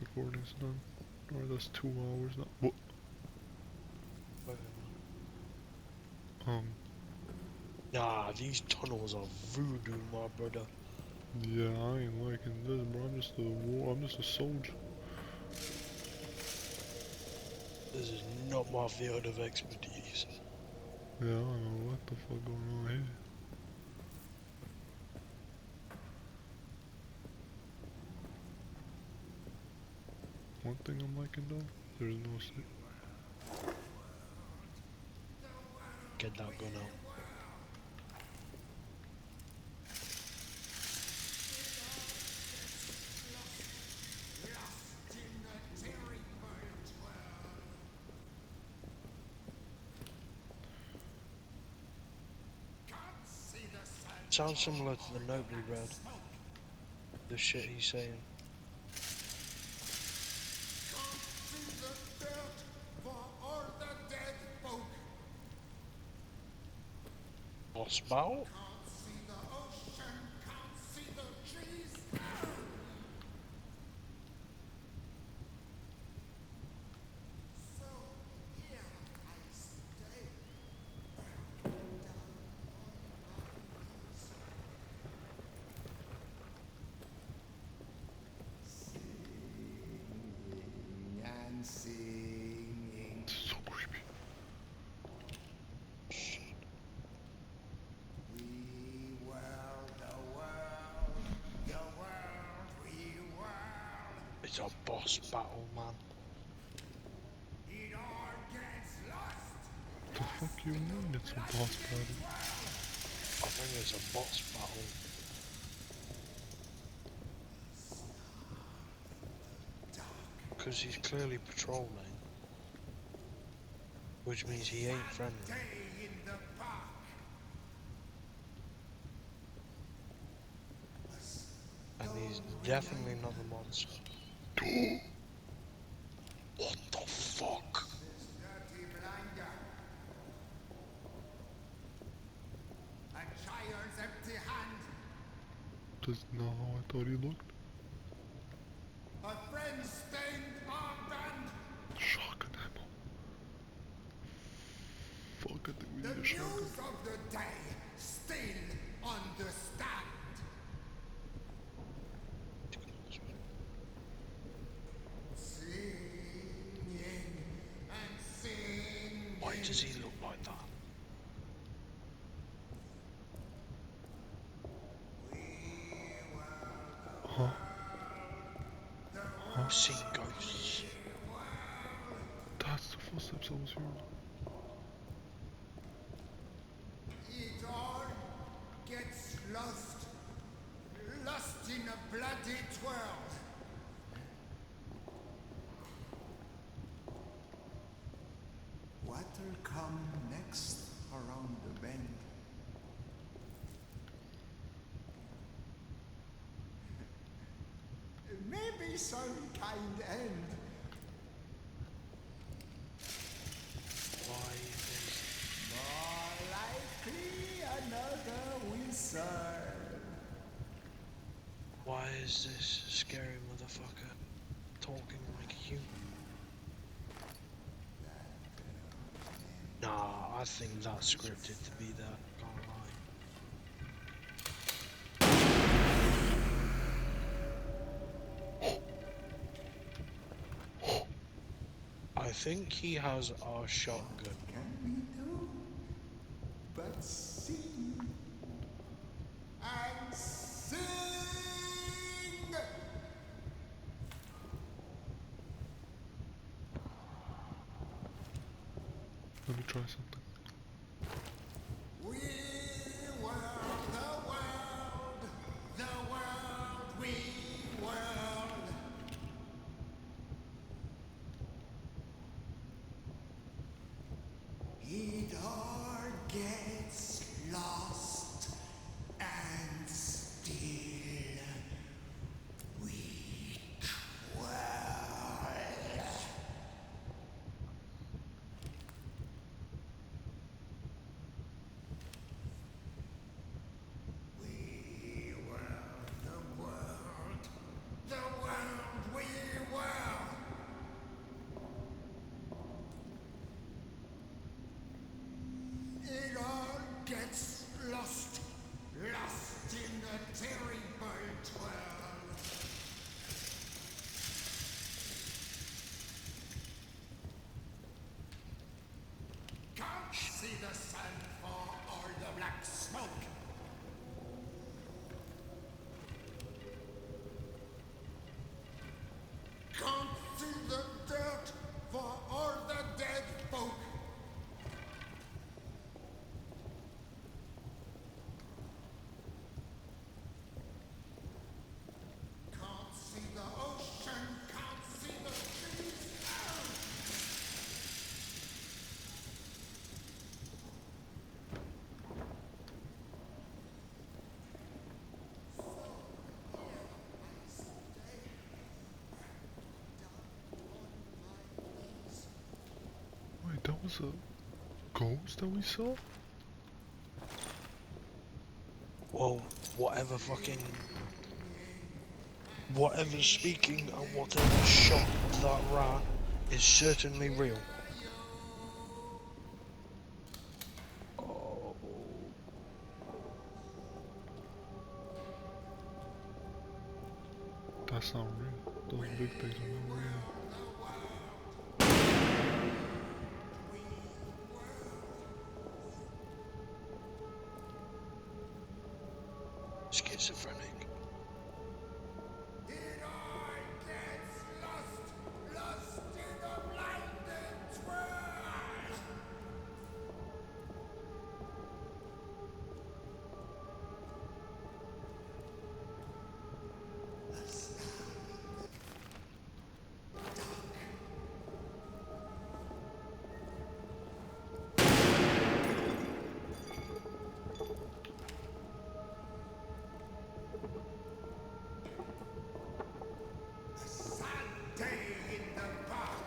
recording's done. Alright, that's 2 hours now. What? Um, Nah, these tunnels are voodoo, my brother. yeah, I ain't liking this, bro. I'm just a soldier. This is not my field of expertise. Yeah, I don't know what the fuck going on here. One thing I'm liking though, there's no Get that gun out. Sounds similar to the note we read. The shit he's saying. Boss battle? Singing. so creepy. We world, the world, the world, we world. It's a boss battle, man. It all gets lost. The fuck you mean it's a boss battle? I think it's a boss battle. Because he's clearly patrolling. Which means he ain't friendly. Day in the park. And he's definitely not the monster. What the fuck? This dirty blinder. A child's empty hand. That's not how I thought he looked. A friend's stained armband. Shotgun ammo. Fuck, I think we The need a shotgun. news of the day still on the stand. Singing and singing. Why does he look like that? Huh? I've seen ghosts. That's the footsteps I was hearing. It all gets lost. Lost in a bloody twirl. What'll come next around the bend? Maybe some kind end. Why is... More likely another wizard. Why is this scary motherfucker talking like a human? Nah, I think that's scripted to be there. Can't lie. I think he has our shotgun. Can we do but sing and sing? Let me try something. We world, the world, the world, we world. It all gets lost and still we twirl. That was a ghost that we saw? Well, whatever's speaking and whatever shot that rat is certainly real. Oh, That's not real. Those big things are not real. schizophrenic. It all gets lost in a blinding twirl. Day in the park.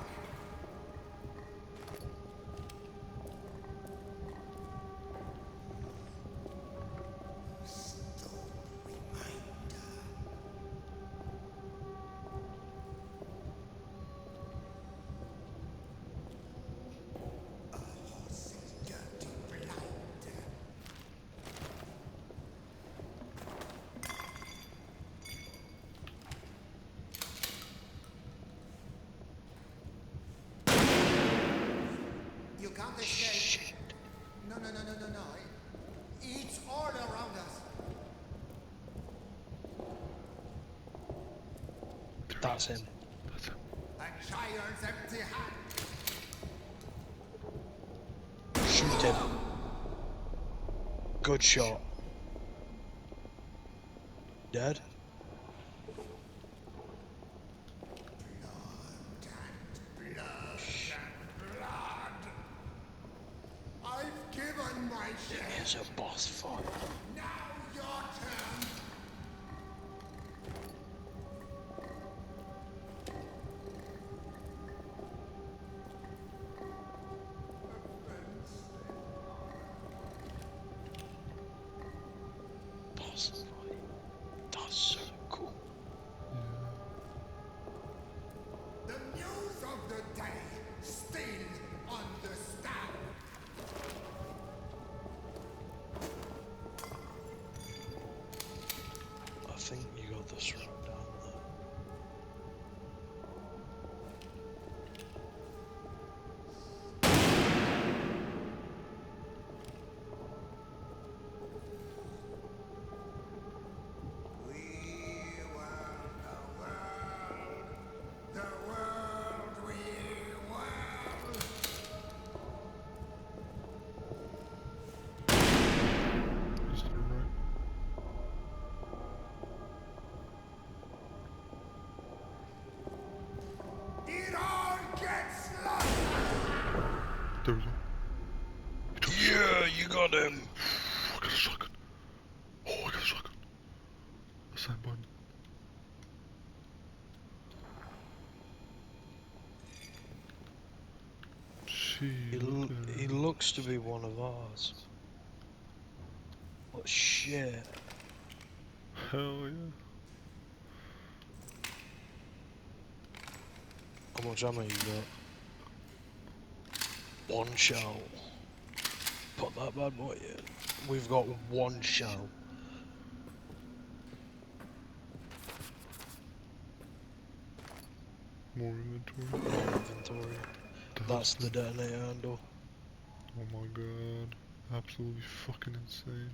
You can't escape. Shit. No. It's all around us. That's him. That's him. A giant's empty hand. Shoot him. Good shot. Dead? I've given my share. Here's a boss fight. Now your turn. Boss fight. That's so cool. The news of the day still understand. I think you got this right down there. We were the world we were. He's to the right. It all gets lost. There we go. He took a shot. Yeah, you got him. I got a shotgun. Oh, I got a shotgun. Assign button. Gee, look at He him. looks to be one of ours. What shit? Hell yeah. How much ammo you got? One shell. Put that bad boy in. We've got one shell. More inventory. More inventory. That's the detonator handle. Oh my god. Absolutely fucking insane.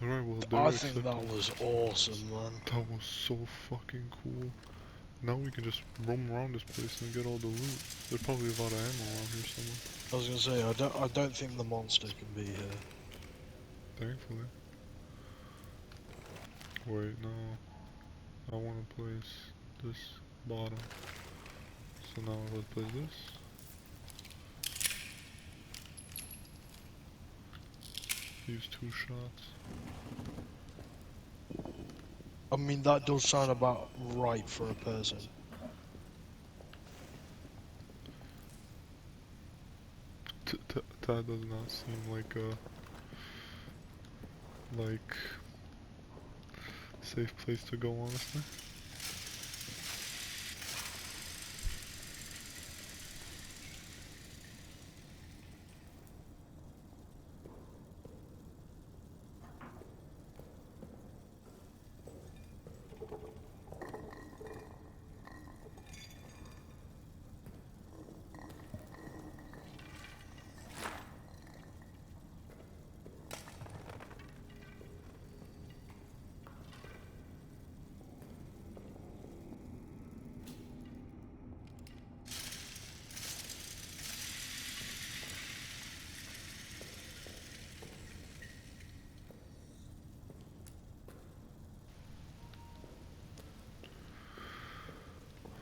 Alright, well, I they're think that accepted. was awesome, man. That was so fucking cool. Now we can just roam around this place and get all the loot. There's probably a lot of ammo around here somewhere. I was gonna say I don't think the monster can be here. Thankfully. Wait, no. I want to place this bottom. So now let's place this. Use 2 shots. I mean, that does sound about right for a person. That does not seem like a safe place to go, honestly.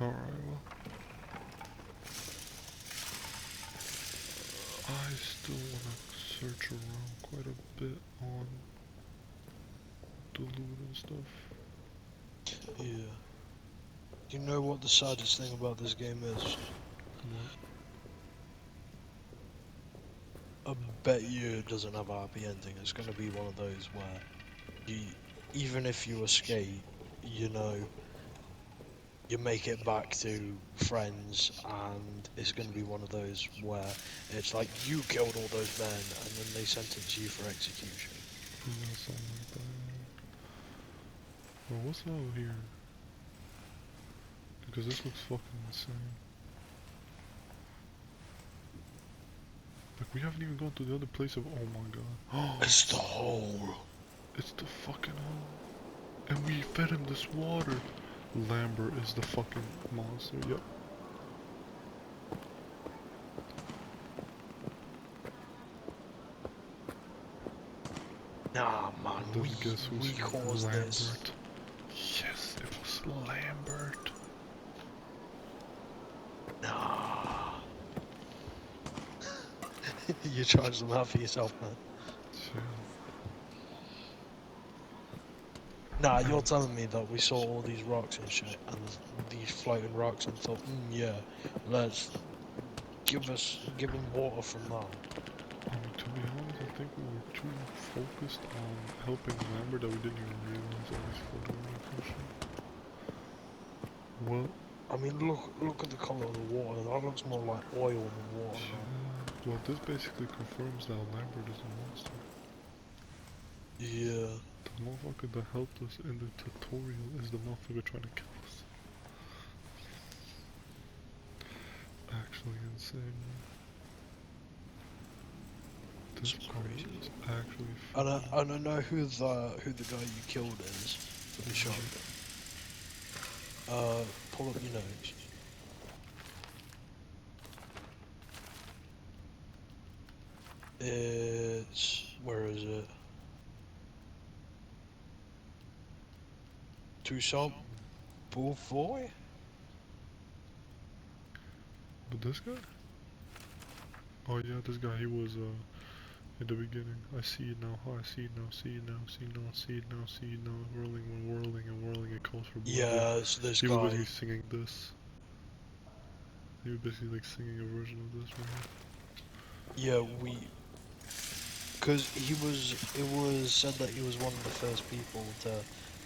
Alright, well. I still wanna search around quite a bit on the loot and stuff. Yeah. You know what the saddest thing about this game is? What? I bet you it doesn't have a happy ending. It's going to be one of those where you, even if you escape, you know, you make it back to friends, and it's going to be one of those where it's like you killed all those men, and then they sentence you for execution. Yeah, something like that. Well, what's out here? Because this looks fucking insane. Like, we haven't even gone to the other place of. Oh my god. It's the hole. It's the fucking hole. And we fed him this water. Lambert is the fucking monster. Yep. Nah, man, Then guess who's we caused Lambert? this. Yes, it was Lambert. Nah. You charged them out for yourself, man. Chill. Nah, you're telling me that we saw all these rocks and shit, and these floating rocks, and thought, yeah, let's give him water from that. To be honest, I think we were too focused on helping Lambert that we didn't even realize all these floating rocks and shit. Well, I mean, look at the color of the water. That looks more like oil than water. yeah. Well, this basically confirms that Lambert is a monster. Yeah. The motherfucker that helped us in the tutorial is the motherfucker trying to kill us. Actually insane. This It's part crazy. is actually And I know who the guy you killed is for the shotgun. Pull up your notes. It's where is it? Toussaint Beaufoy? But this guy? Oh yeah, this guy, he was in the beginning. I see it now, I see it now, see it now, see it now, see it now, see it now, whirling when whirling and whirling, it calls for blood. Yeah, it's this He was guy. basically singing this. He was basically like singing a version of this right here. Yeah, because it was said that he was one of the first people to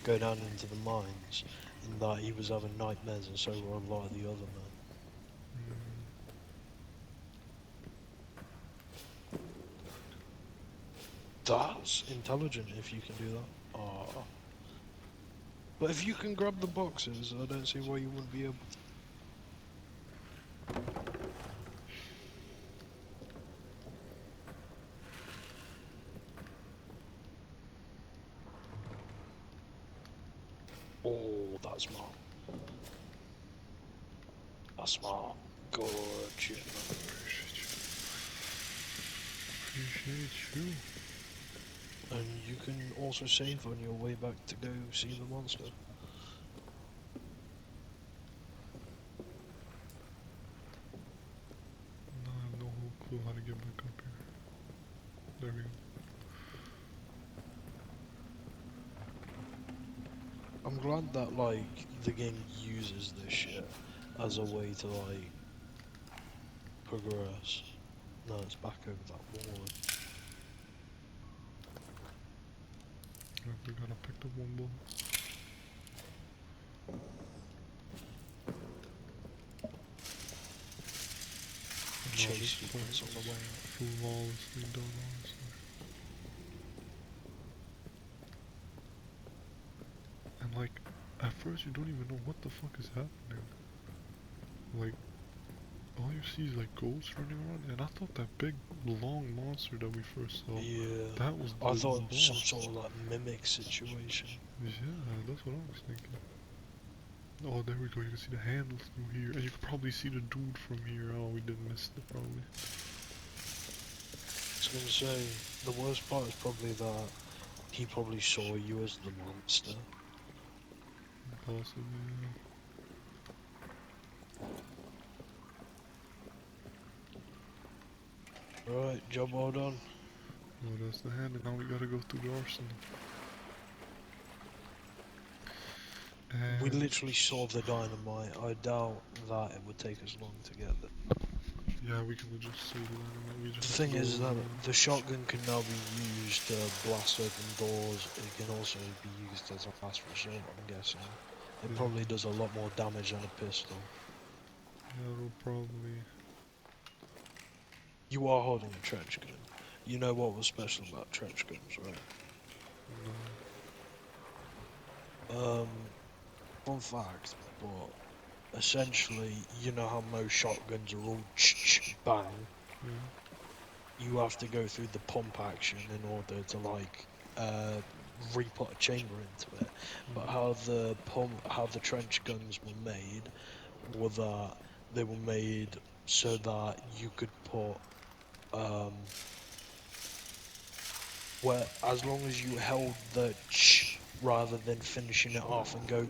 go down into the mines, and that he was having nightmares, and so were a lot of the other men. That's intelligent if you can do that. Ah. But if you can grab the boxes, I don't see why you wouldn't be able to. Oh, that's smart. That's smart. Good shit, man. Appreciate you. And you can also save on your way back to go see the monster. No, I have no whole clue how to get back up here. There we go. I'm glad that like the game uses this shit as a way to like progress. No, it's back over that wall. We gotta pick up one bullet. No, Chase this sequence part on the way is out. flawlessly done, honestly. And like, at first you don't even know what the fuck is happening. Like, all you see is like ghosts running around, and I thought that big, long monster that we first saw, Yeah, that was I the thought it was some boss. sort of like mimic situation. Yeah, that's what I was thinking. Oh, there we go, you can see the handle through here, and you can probably see the dude from here. Oh, we did miss it, probably. I was gonna say, the worst part is probably that he probably saw you as the monster. Possibly, yeah. Right, job well done. Oh, that's the hand, and now we gotta go through the arsenal. We And literally saw the dynamite. I doubt that it would take us long to get there. yeah, we can just say the dynamite. We The just have thing to go is that over. the shotgun can now be used to blast open doors. It can also be used as a last resort, I'm guessing. It Yeah. probably does a lot more damage than a pistol. Yeah, it'll probably. You are holding a trench gun. You know what was special about trench guns, right? No. Fun fact, but essentially, you know how most shotguns are all bang? Yeah. You have to go through the pump action in order to like re-put a chamber into it. But how the trench guns were made were that they were made so that you could put where as long as you held the rather than finishing it off and go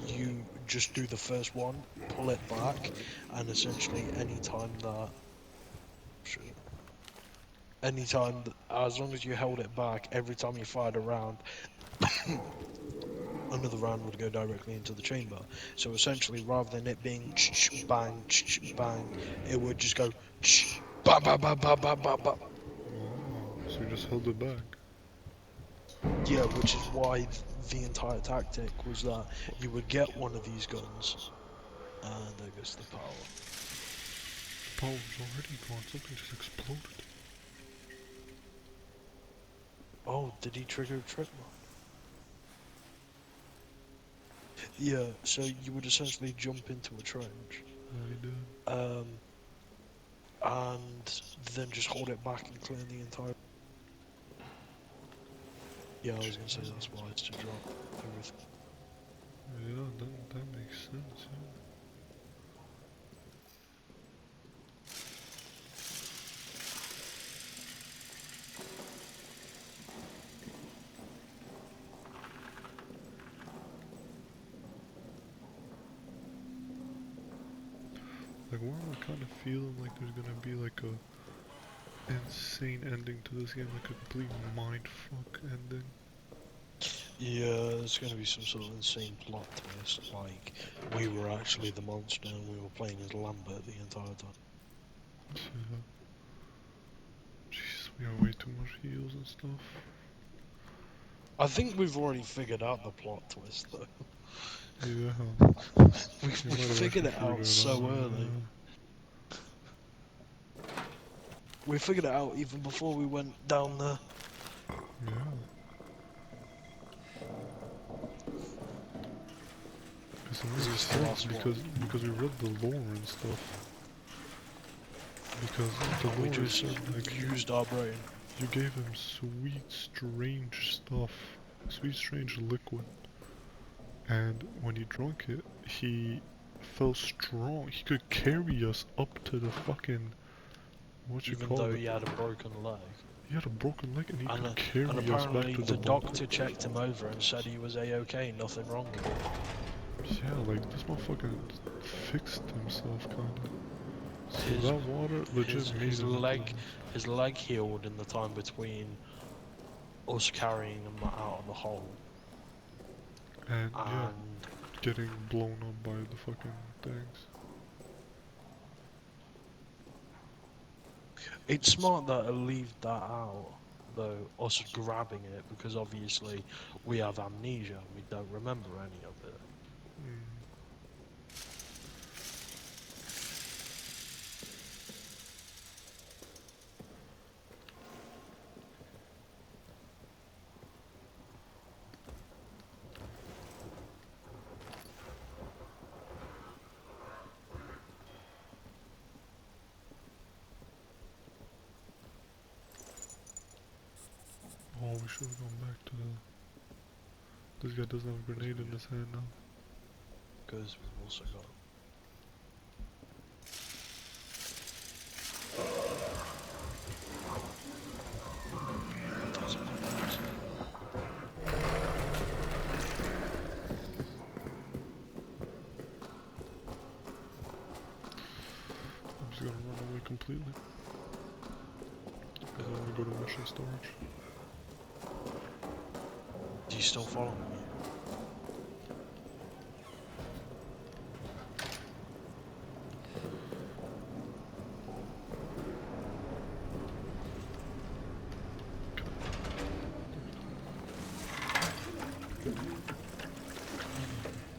you just do the first one, pull it back, and essentially as long as you held it back, every time you fired a round, another round would go directly into the chamber. So essentially, rather than it being bang, bang, it would just go ba ba ba ba ba ba ba. Oh, so you just held it back. Yeah, which is why the entire tactic was that you would get one of these guns, and there goes the power. The power was already gone. Something just exploded. Oh, did he trigger a trip mine? Yeah, so you would essentially jump into a trench, Yeah, he did. and then just hold it back and clear the entire. Yeah, I was gonna say that's why it's to drop everything. Yeah, that makes sense. Yeah. Like, why am I kind of feeling like there's gonna be like a insane ending to this game, like a complete mindfuck ending. Yeah, there's gonna be some sort of insane plot twist, like we were actually the monster and we were playing as Lambert the entire time. Yeah. Jeez, we have way too much heals and stuff. I think we've already figured out the plot twist though. Yeah. We You might have figured actually it out figured it so out. early. We figured it out even before we went down there. Yeah. Because it This makes is the sense last one. because we read the lore and stuff. Because the We lore just said like used our brain. you gave him sweet strange stuff, sweet strange liquid, and when he drank it, he felt strong. He could carry us up to the fucking what you Even call though it. he had a broken leg. He had a broken leg and he And, could uh, carry and us back apparently to the the boat. doctor checked him over and said he was a-okay, nothing wrong with him. Yeah, like this motherfucker fixed himself kinda. So His that water legit made him into the his leg healed in the time between us carrying him out of the hole and yeah, and getting blown up by the fucking things. It's smart that I leave that out, though, us grabbing it, because obviously we have amnesia and we don't remember any of it. Mm. Oh, we should have gone back to the... This guy doesn't have a grenade in his hand now. Because we've also got... I'm just gonna run away completely. Because I want to go to mission storage. Do you still follow me?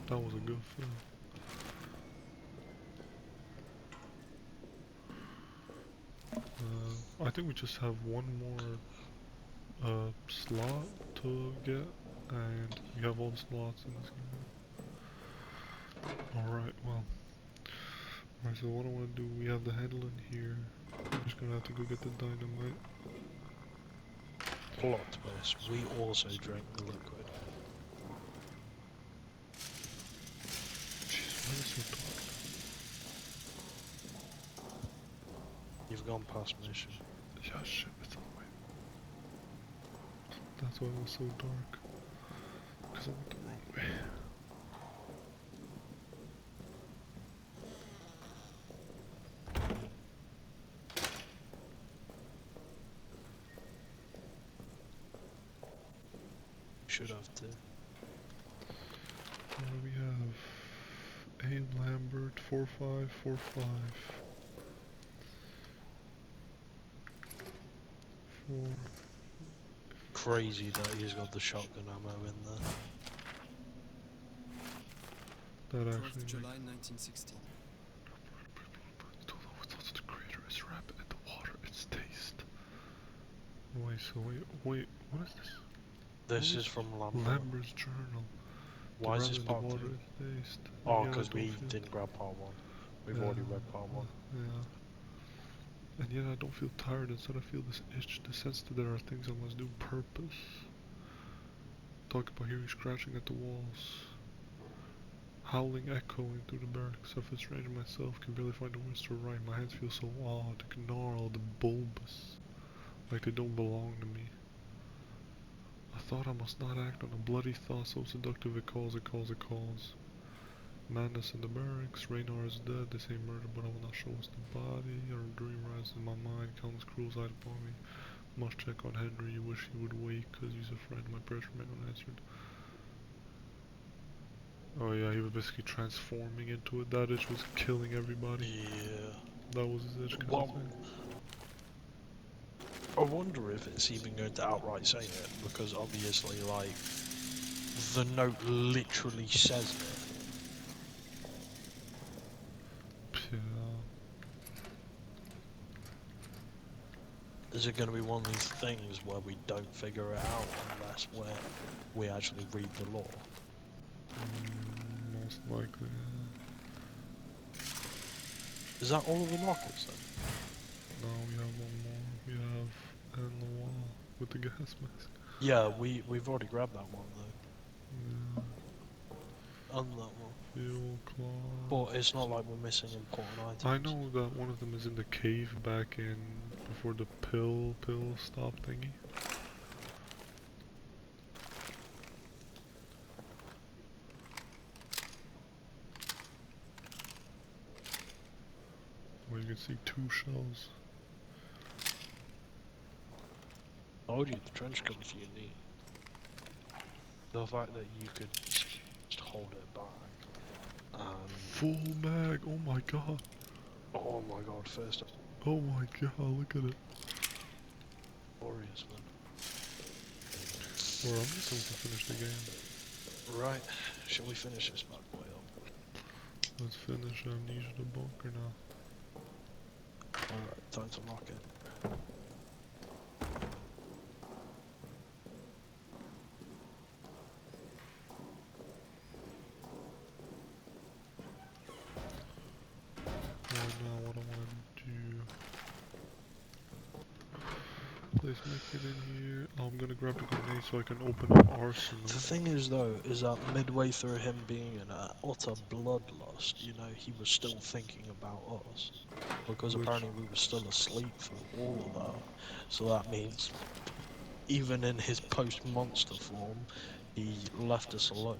That was a good film. I think we just have one more slot to get, and we have all the slots in this game. Alright, well. Alright, so what I want to do, we have the handle in here. I'm just gonna have to go get the dynamite. Plot twist, we also drank the liquid. Jeez, why is it so dark? You've gone past mission. Yeah, shit, it's on the way. That's why it was so dark. Because I went the wrong way. Should have to. We have A. Lambert 4545. 4. Crazy that he's got the shotgun ammo in there. That 12th actually July 1916. It's all over the crater, its rapid and the water, its taste. Wait, what is this? This What is from Lambert. Lambert's journal. Why is this the part water 2? its taste. Oh, Yeah, I because don't we feel- didn't grab part 1. We've Yeah, already read part 1. Yeah. And yet I don't feel tired, instead I feel this itch, the sense that there are things I must do purpose. Talk about hearing scratching at the walls. Howling echoing through the barracks. I feel strange myself, can barely find the words to write. My hands feel so odd, gnarled, bulbous. Like they don't belong to me. I thought I must not act on a bloody thought so seductive it calls. Madness in the barracks, Raynar is dead, they say murder but I will not show us the body. A dream rises in my mind, countless cruel eyes upon me. Must check on Henry, you wish he would wake, cause he's a friend, my prayers remain unanswered. Oh yeah, he was basically transforming into it. That itch was killing everybody. Yeah. That was his itch kind Well, of thing. I wonder if it's even going to outright say it, because obviously, like, the note literally says it. Yeah. Is it going to be one of these things where we don't figure it out unless we actually read the law? Most likely, Is that all of the lockers then? No, we have one more. We have Anne Lawal with the gas mask. Yeah, we've already grabbed that one though. Yeah. And that one. Fuel claw. But it's not like we're missing important items. I know that one of them is in the cave back in before the pill stop thingy. Where you can see 2 shells. I told you the trench coats you need. The fact that you could just hold it back. Full mag, oh my god. Oh my god, first Oh my god, look at it. Glorious, man. Bro, I'm just going to finish the game. Right, shall we finish this bad boy up? Let's finish Amnesia the bunker now. Alright, time to lock it. Right now, what I want to do... Let's make it in here. Oh, I'm gonna grab the grenade so I can open up Arsenal. The thing is though, is that midway through him being in an utter bloodlust, you know, he was still thinking about us. Because Which- apparently we were still asleep for all of that. So that means, even in his post-monster form, he left us alone.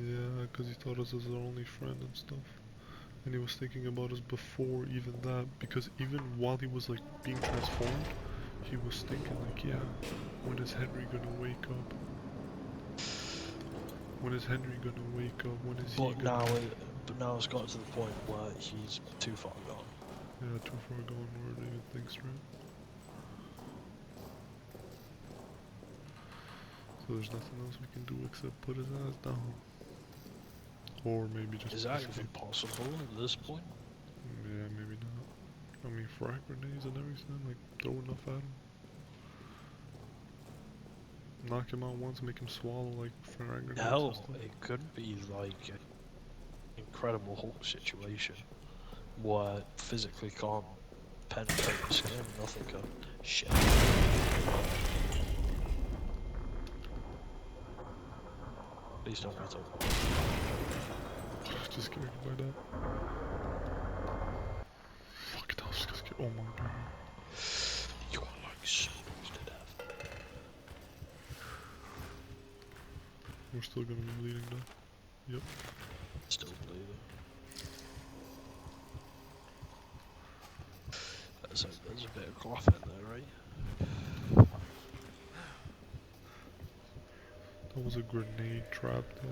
Yeah, because he thought us as our only friend and stuff. And he was thinking about us before even that, because even while he was like being transformed, he was thinking like, yeah, when is Henry gonna wake up? When is Henry gonna wake up? When is he But gonna... now it's got to the point where he's too far gone. Yeah, too far gone where it even thinks right. So there's nothing else we can do except put his ass down. Or maybe just... Is that even possible at this point? Yeah, maybe not. I mean, frag grenades and everything, like, throw enough at him. Knock him out once, make him swallow, like, frag grenades and Hell, stuff. it could be like an Incredible Hulk situation where physically can't penetrate the skin, nothing can. Shit. Please don't get up. Just scared by that. Fuck it, I was just scared. Oh my god. You are like so close to death. We're still gonna be bleeding though. Yep. Still bleeding. There's a bit of cloth in there, right? That was a grenade trap though.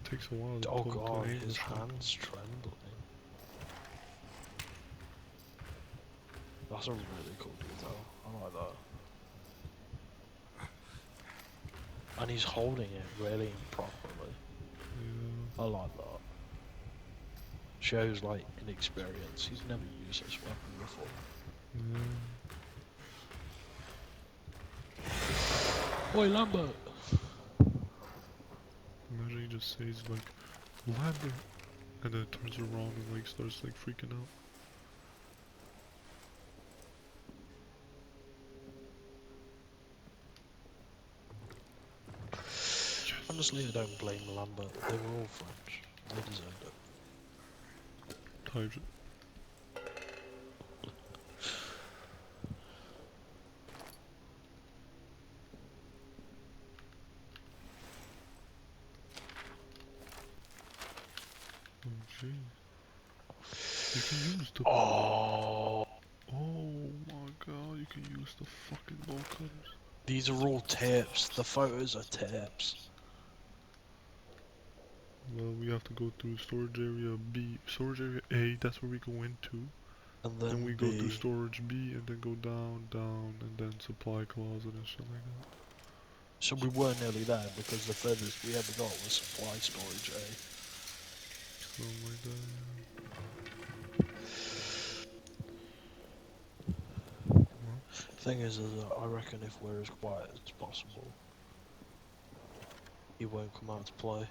Takes a while to Oh pull god, grenade his and shit. hand's trembling. That's a really cool detail. I like that. And he's holding it really properly. Yeah. I like that. Shows like inexperience. He's never used this weapon before. Yeah. Oi, Lambert! Imagine he just says like, Lambert! And then turns around and like starts like freaking out. Honestly, I don't blame Lambert. They were all French. They deserved it. Types it. Oh gee. You can use the... Oh, Oh my god, you can use the fucking bolt cutters. these are all tips. The photos are tips. Well, we have to go through storage area B. Storage area A, that's where we go into. And Then then we go through B. storage B and then go down, and then supply closet and shit like that. So we were nearly there because the furthest we ever got was supply storage A. Something like that, Thing is that I reckon if we're as quiet as possible, he won't come out to play.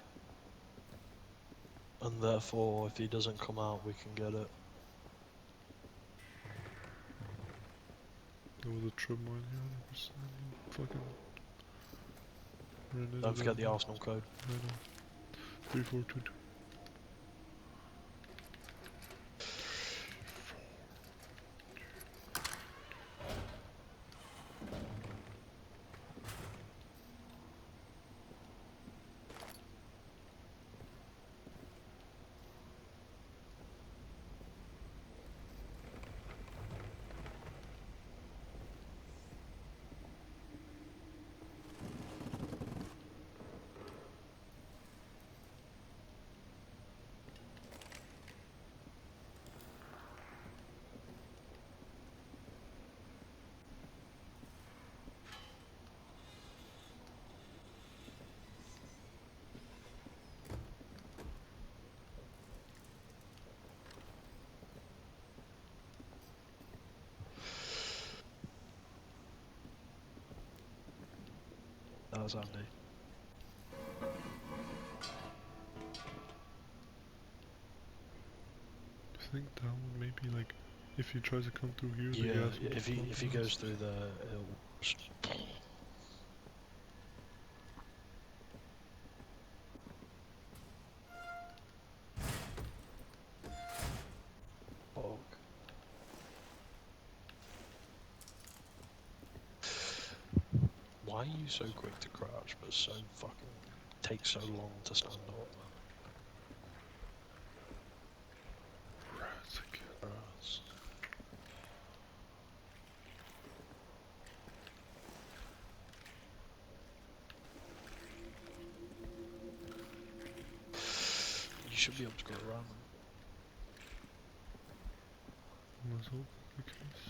And therefore, if he doesn't come out, we can get it. There was a trip mine here, 100%. Fucking... ran into Don't forget that. the Arsenal code. I know. 3422. That's handy. I think that one maybe like if he tries to come through here, the Yeah, gas will if just he pump goes us. through there, it'll. Fuck. Why are you so quick to crouch, but so fucking takes so long to stand up? Rats again. Rats. You should be able to go around them. Let's hope that's the case.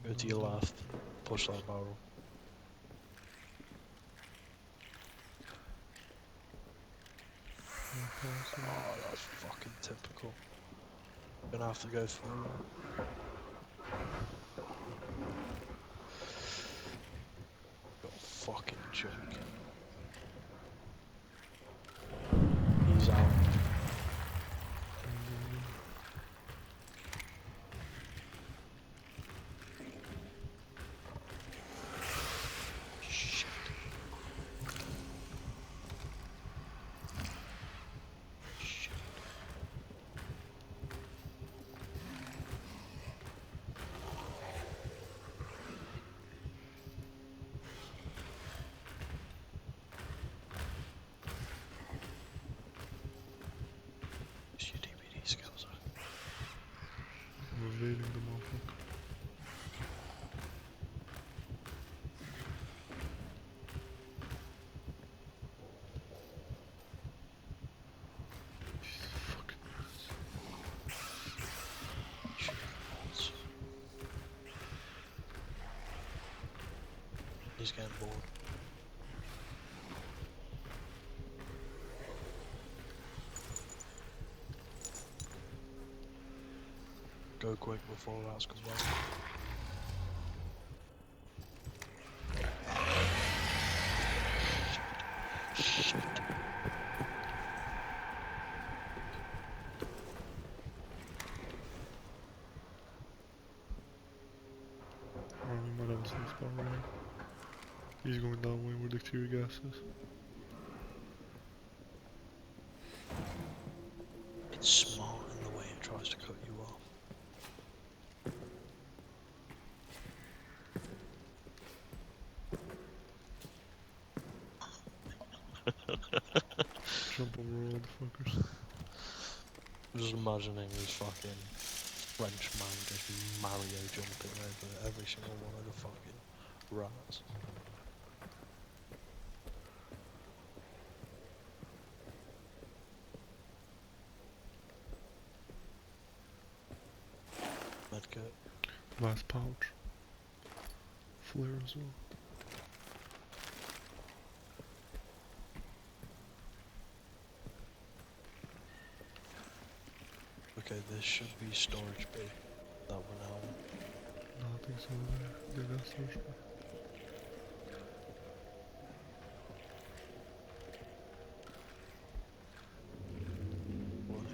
Go to your left, push that barrel. Oh, that's fucking typical. Gonna have to go through. Got a fucking joke. He's out. Shit. Shit. Where's your DVD skills at? I'm evading the motherfucker. These fucking rats. Shoot balls. He's getting bored. Go quick before rats come back. Shit. Alright, we might have a safe spot right here. He's going that way where the tear gas is. It's smart in the way it tries to cut you off. Jump over all the fuckers. Just imagining this fucking French man just Mario jumping over every single one of the fucking rats. Medkit. Last pouch. Flare as well. Okay, this should be storage B. That one now. No, I think so there. Yeah, that's storage bay. What?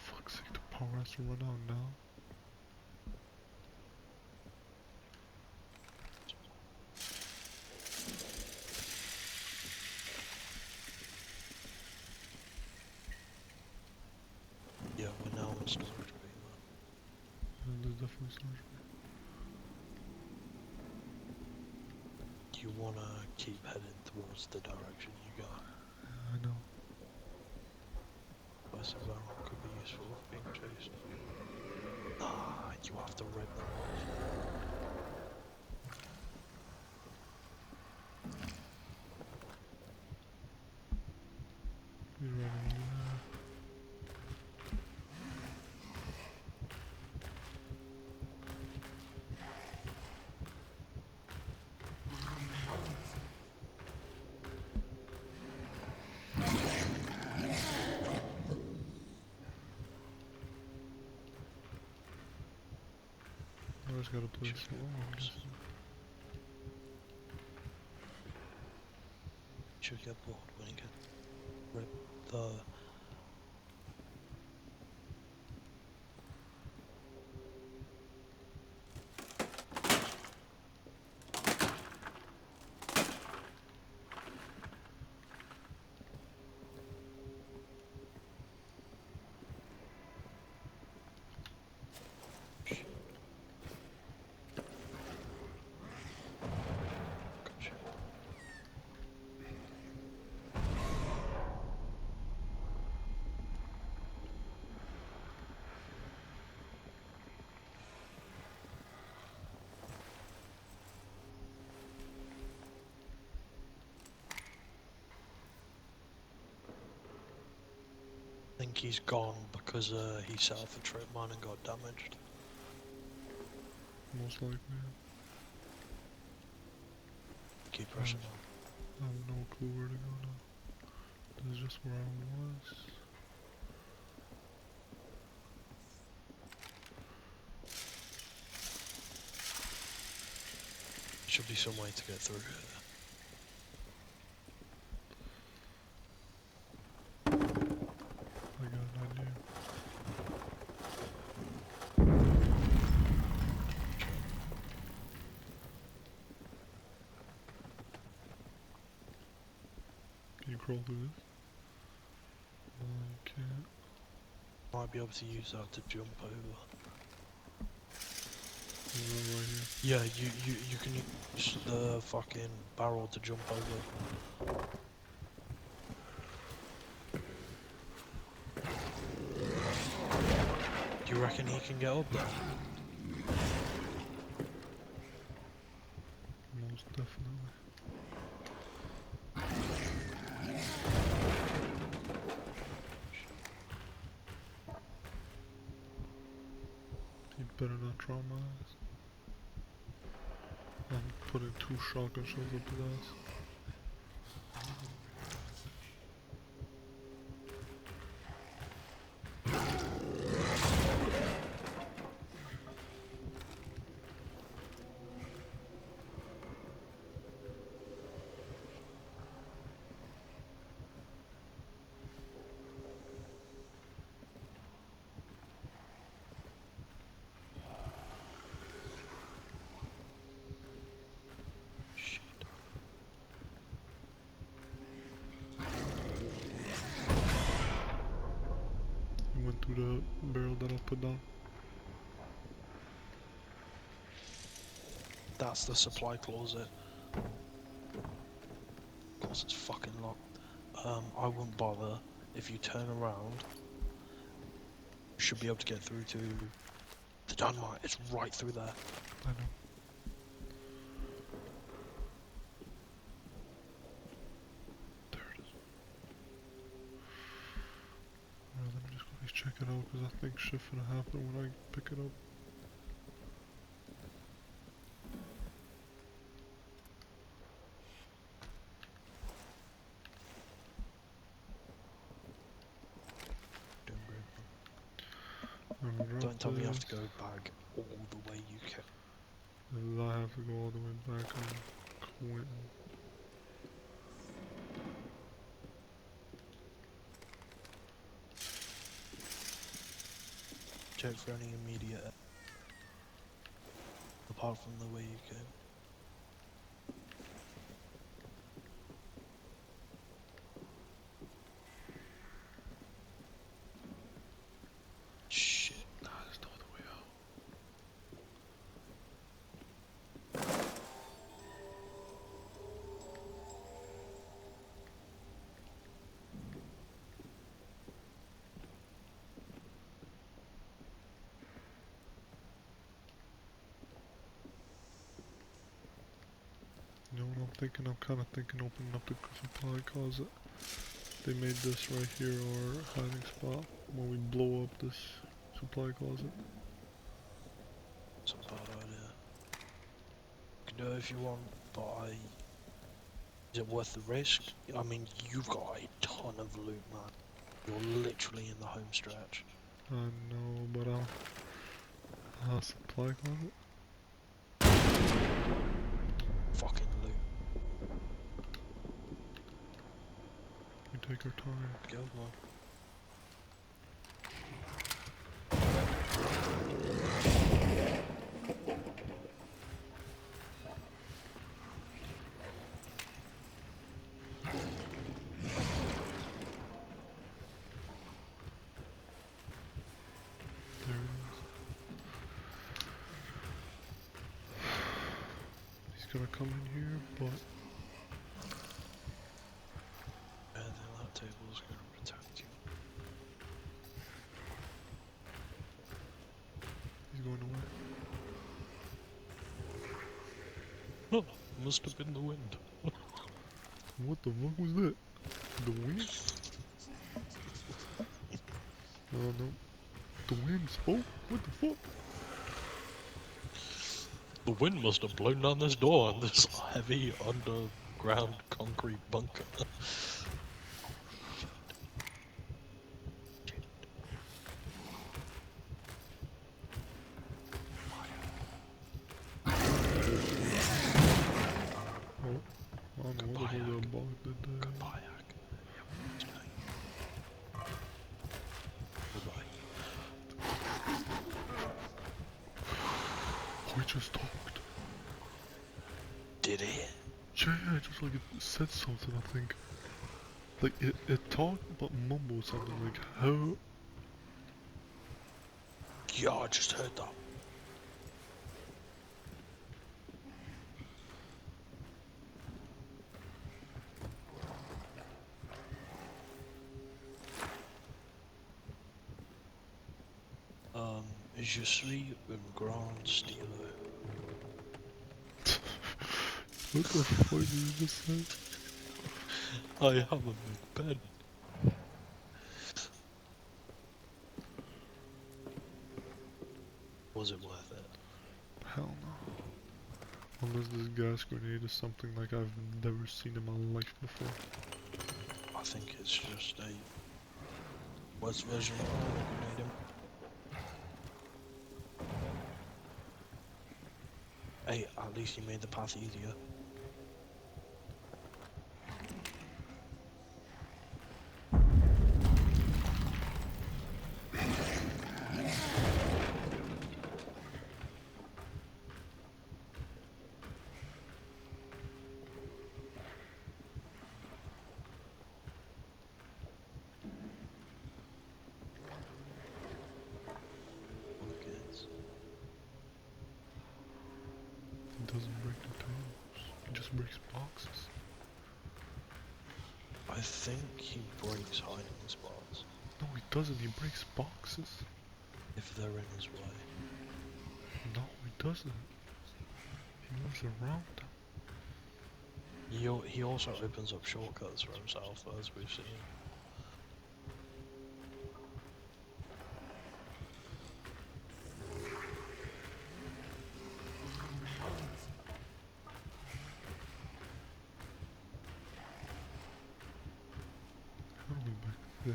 Fuck's sake, the power has to run out now. Yeah, we're now in storage B, man. Yeah, there's definitely storage bay. You wanna keep heading towards the direction you go. Yeah, I know. West of Baron could be useful if being chased. Nah, you have to rip them off. He's running over there. gotta place Check it your on boxes. this. Should get bored when you get rip the gotcha. I think he's gone because he set off a trip mine and got damaged. Most likely. Keep pressing on. I have no clue where to go now. This is just where I was. Should be some way to get through here. I got an idea. Can you crawl through this? No, you can't. Might be able to use that to jump over. There's one right here. Yeah, you can use the fucking barrel to jump over. Do you reckon he can get up there? Most definitely. He better not traumatize. I'm putting 2 shotgun shells up his ass. Shit. He went through the barrel that I put down. That's the supply closet. Of course it's fucking locked. I wouldn't bother. If you turn around, you should be able to get through to the dynamite. It's right through there. I know. There it is. Alright, let me just quickly check it out because I think shit finna happen when I pick it up. Doing great. I'm gonna drop Don't tell me you have this. to go back all the way you can. I have to go all the way back and quit. Check for any immediate, apart from the way you came. Shit. Nah, there's no other way out. You know what I'm thinking? I'm kind of thinking opening up the supply closet. They made this right here our hiding spot when we blow up this supply closet. It's a bad idea. You can do it if you want, but is it worth the risk? I mean, you've got a ton of loot, man. You're literally in the home stretch. I know, but I'll supply closet. Take our time. Go on. There it is. He's gonna come in here, but And then that table's gonna protect you. he's going away. Oh, must have been the wind. What the fuck was that? The wind? Oh no. The winds. Oh, what the fuck? The wind must have blown down this door in this heavy underground concrete bunker. Oh, I don't know what the fuck that bug did there. Goodbye, Hack. Goodbye. We just talked. Did it? Yeah, just like it said something, I think. Like, it talked but mumbled something like, how? Yeah, I just heard that. Je suis un grand stealer. What the fuck did you just say? I have a big pen. Was it worth it? Hell no. Unless this gas grenade is something like I've never seen in my life before. I think it's just a worst version of a grenade. Hey, at least you made the path easier. It doesn't break the tables. It just breaks boxes. I think he breaks hiding spots No, he doesn't. He breaks boxes. if they're in his way. No, he doesn't. He moves around them. He also opens up shortcuts for himself, as we've seen. How are we back there?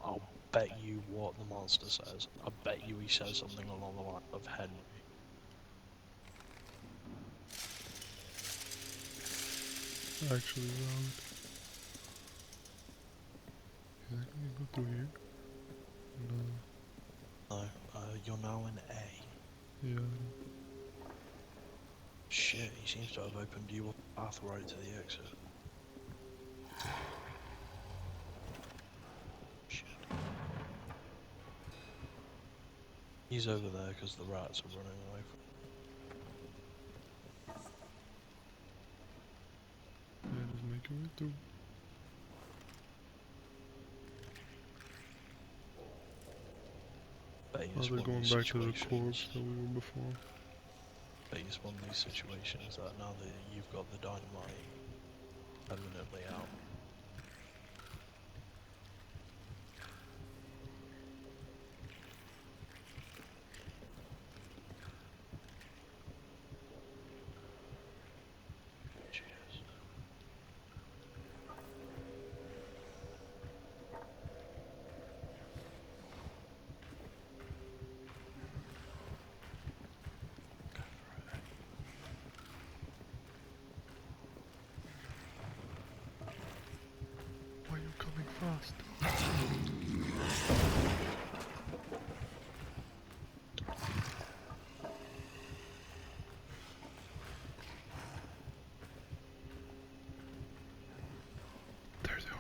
I'll bet you what the monster says. I bet you he says something along the line of Henry. Actually loud. Is that gonna go through here? No. No, you're now in A. Yeah. Shit, he seems to have opened you up a path right to the exit. Shit. He's over there because the rats are running away from Yeah, just making it through. Bet Oh, it's they're one of going these back to the situations- corpse that we were before. Bet it's one of these situations that now that you've got the dynamite permanently out. Cheers. fast. There they are.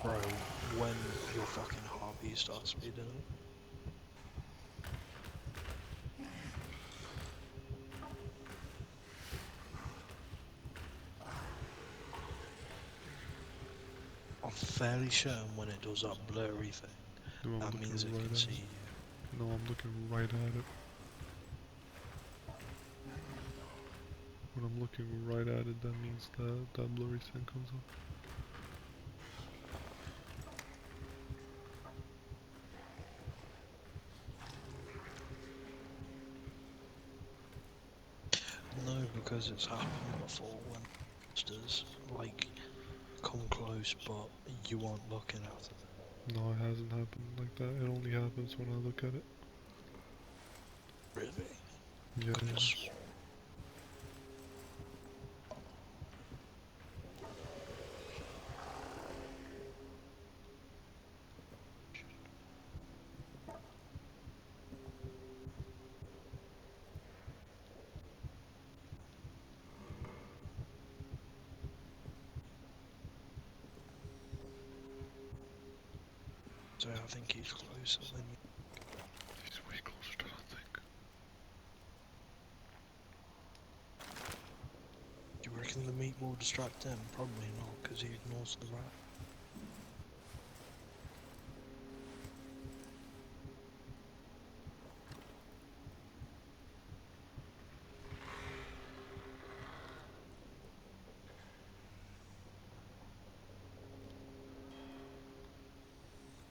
Bro, when your fucking heartbeat starts speeding up. I'm fairly certain when it does that blurry thing, No, I'm that looking means it right can at see it. you. No, I'm looking right at it. When I'm looking right at it, that means that blurry thing comes up. No, because it's happened before when monsters, like, come close but you aren't looking at them. No, it hasn't happened like that. It only happens when I look at it. Really? Yeah. Could have sworn. So I think he's closer than you. He's way closer than I think. Do you reckon the meat will distract him? Probably not, because he ignores the rat.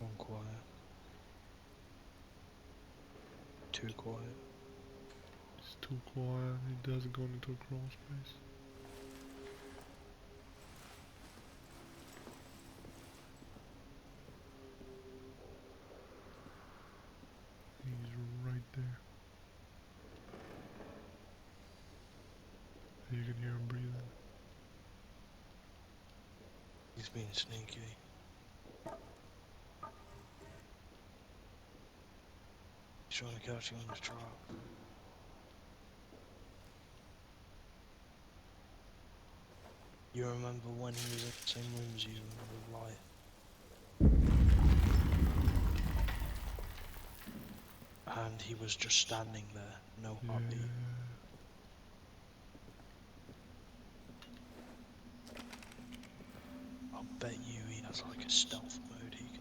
Gone quiet. Too quiet. He's too quiet. He doesn't go into a crawl space. He's right there. You can hear him breathing. He's being sneaky. He's trying to catch you in the trap. You remember when he was in the same room as you in the light? And he was just standing there, no Yeah. heartbeat. I'll bet you he has like a stealth mode he can...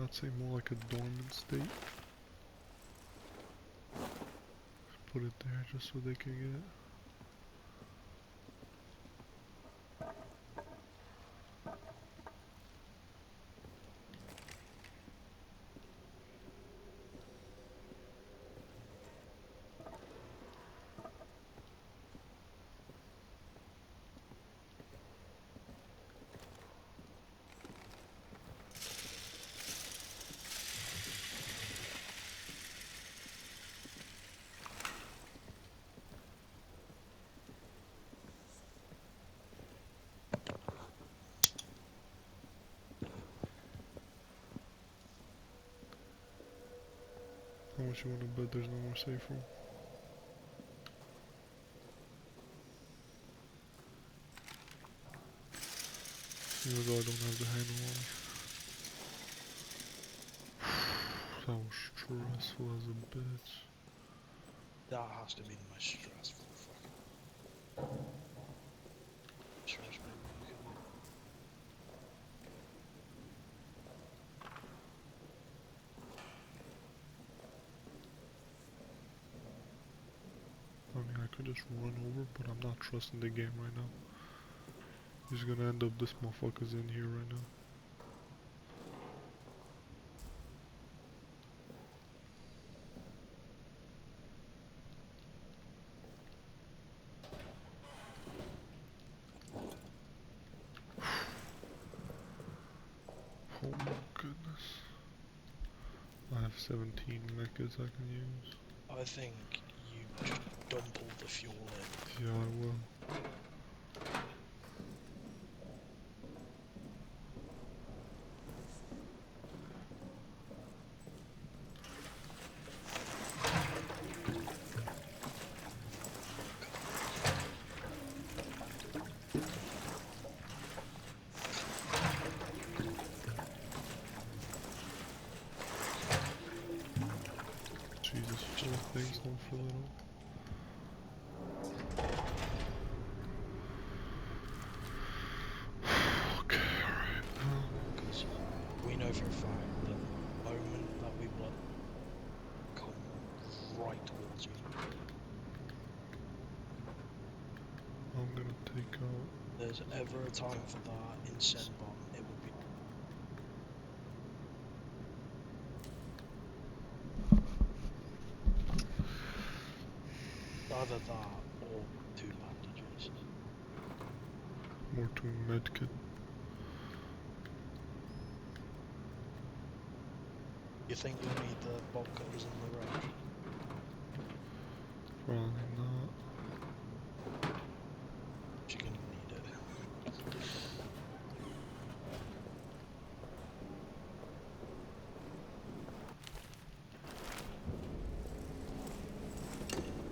I'd say more like a dormant state. Put it there just so they can get it. How much you want to bet there's no more safe room? Even though I don't have the handle on me. That was stressful as a bitch. That has to be the most stressful fucking... stress me. I mean, I could just run over, but I'm not trusting the game right now. He's gonna end up this motherfucker's in here right now. 17 mechas I can use. I think you just dump all the fuel in. Yeah, I will. Jesus, four things don't fill it up. Okay, alright. Because we know for a fact that the moment that we blow, come right towards you. I'm gonna take out. There's ever a time for that in Senbon, it will be. Either that or 2 bandages. More to a medkit. You think you'll need the bolt cutters in the road? Probably not. You're gonna need it.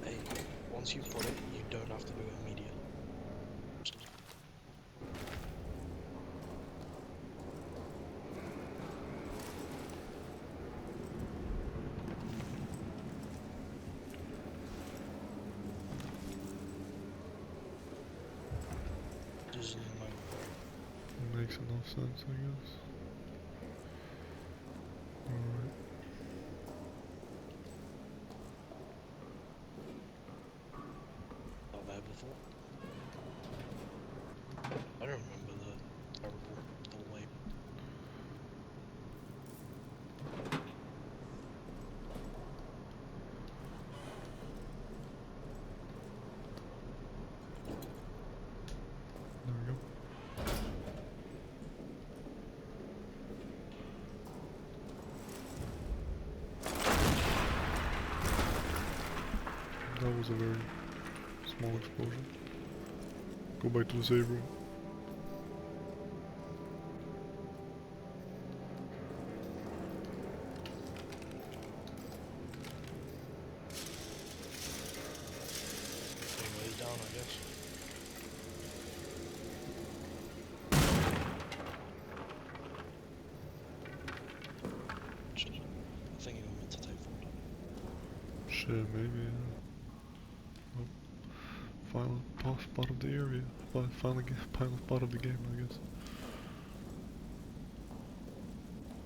Hey, once you put it, you don't have to do it immediately. Just in the moment. Makes enough sense, I guess. Alright. Not there before. I don't remember the terrible doorway. There we go. That was a very small explosion. Go back to the save room. Anyway, down, I guess. I think you're meant to take 4 damage. Shit, maybe. Well, final part of the area. Final part of the game, I guess.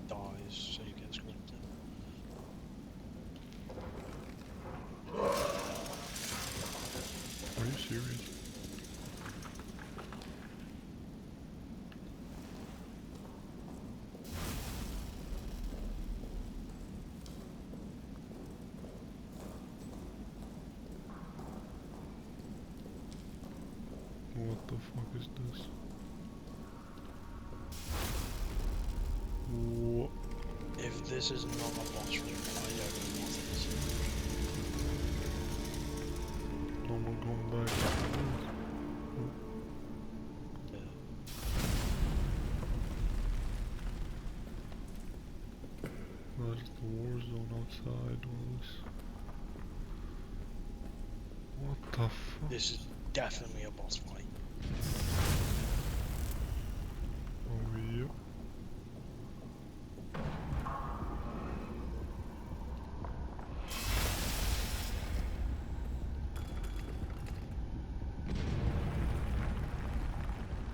Dies, so you get scripted. Are you serious? What the fuck is this? What? If this is not a boss room, I don't know what it is. No more going back. Yeah. That's the war zone outside all this. What the fuck? This is definitely a boss fight. Oh, yep.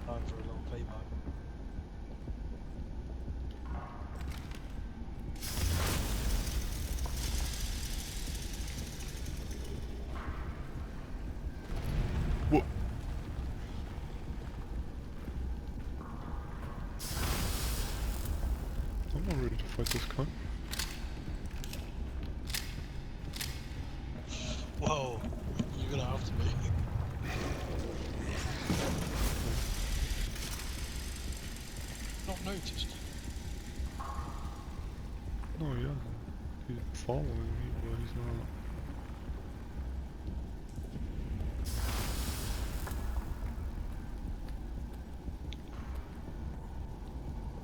Time for a little payback. What? I'm not ready to fight this cunt. Whoa, you're gonna have to be. Not noticed. No, yeah. following me, but he's not.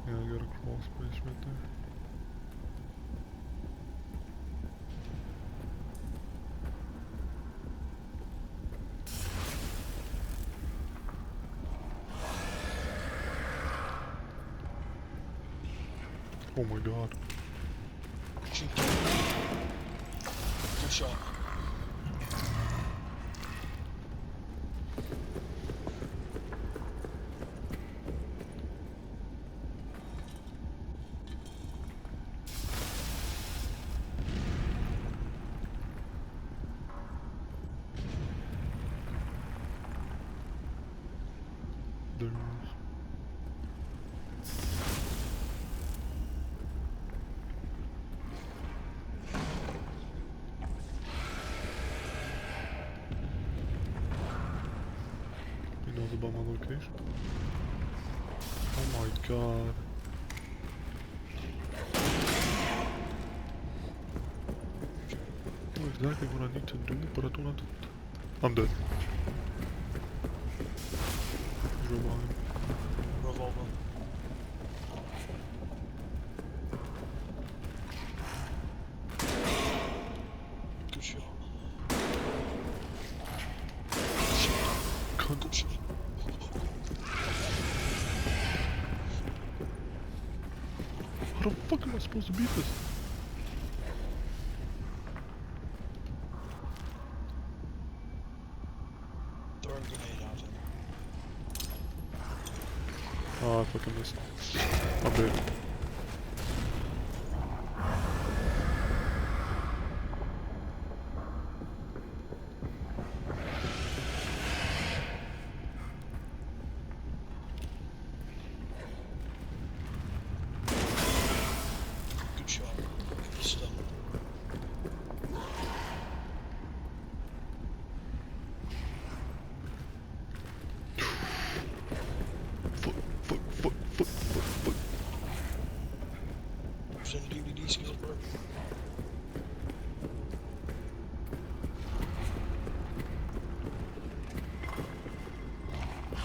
Yeah, I got a crawl space right there. Oh my god. Good shot. There it is. He knows about my location. Oh my god. I know exactly what I need to do, but I don't have to. I'm dead. He's right behind me. Revolver. Good shot. Cunt. Good shot. How the fuck am I supposed to beat this? Throw a grenade at him. Oh, I fucking missed. I'm dead.